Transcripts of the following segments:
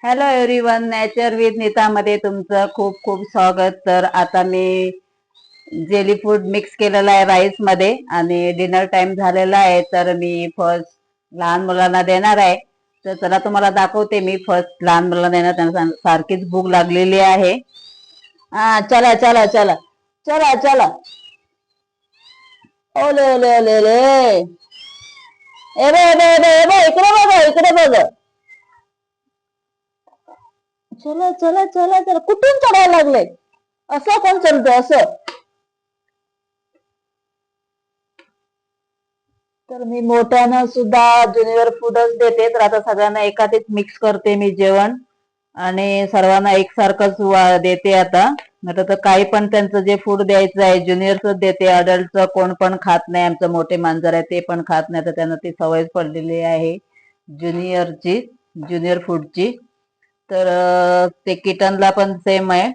Hello everyone, nature with Neeta मध्ये तुमचं खूप खूप स्वागत. तर आता मी जेली फूड मिक्स केलेला आहे राईस मध्ये आणि डिनर टाइम झालेला आहे. तर मी फर्स्ट लहान मुलांना देणार आहे. तर चला तुम्हाला दाखवते. मी फर्स्ट लहान मुलांना देणार, त्यांना सारखीच भूक लागलेली आहे. हा, चला चला चला चला चला. ओले ओले ओले ओले. इकडे बघ, इकडे बघ. चला चला चला चला. कुठून चढायला लागले? असं कोण चढतं असं? तर मी मोठ्यानं सुद्धा ज्युनियर फूडच देते. तर आता सगळ्यांना एकातच मिक्स करते मी जेवण आणि सर्वांना एकसारखंच देते. आता तर काही पण त्यांचं जे फूड द्यायचं आहे ज्युनियरच देते. अडल्टचं कोण पण खात नाही. आमचं मोठे मांजर आहे ते पण खात नाही. तर त्यांना ती सवय पडलेली आहे ज्युनियरची, ज्युनियर फूडची. तर ते किटनला पण सेम आहे.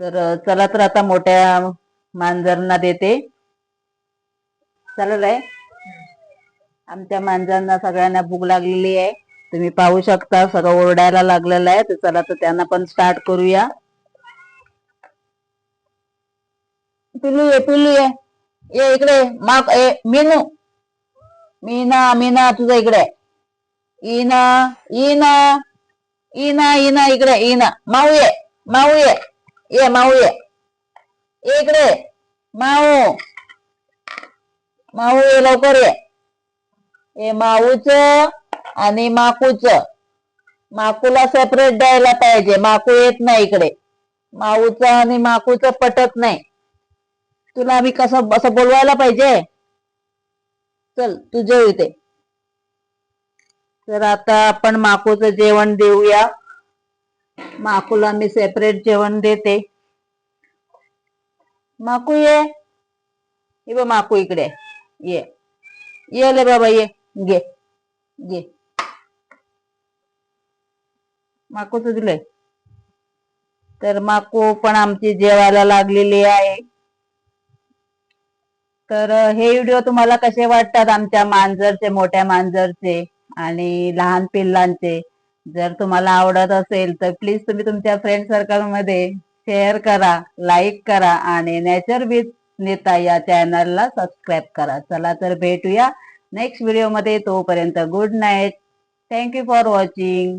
तर चला, तर आता मोठ्या मांजरांना देते. चालेल आहे. आमच्या मांजरांना सगळ्यांना भूक लागलेली आहे. तुम्ही पाहू शकता सगळं ओरडायला लागलेलं आहे. तर चला, तर त्यांना पण स्टार्ट करूया. पिल्लू ये, पिल्लू ये, ये इकडे. मीनू, मीना, मीना तुझं इकडे. इना, इना, इना, इना इकडे. इना, माऊ ये, माऊ ये माऊ ये, इकडे. माऊ, माऊ ये, लवकर ये. हे माऊच आणि माकूच. माकूला सेपरेट द्यायला पाहिजे. माकू येत नाही इकडे. माऊच आणि माकूच पटत नाही. तुला आम्ही कसं असं बोलवायला पाहिजे? चल तू जेव इथे. तर आता आपण माकूचं जेवण देऊया. माकूला मी सेपरेट जेवण देते. माकू ये, माकू इकडे ये. ये ले बाबा, ये घे, घे. माकूच दिलंय. तर माकू पण आमची जेवायला लागलेली आहे. तर हे व्हिडिओ तुम्हाला कसे वाटतात आमच्या मांजरचे, मोठ्या मांजरचे आणि लहान पिल्लांचे? जर तुम्हाला आवडत असेल तर प्लीज तुम्ही तुमच्या फ्रेंड सर्कल मध्ये शेअर करा, लाईक करा आणि नेचर विथ नीता या चॅनलला सबस्क्राईब करा. चला, तर भेटूया नेक्स्ट व्हिडिओ मध्ये. तोपर्यंत good night. Thank you for watching.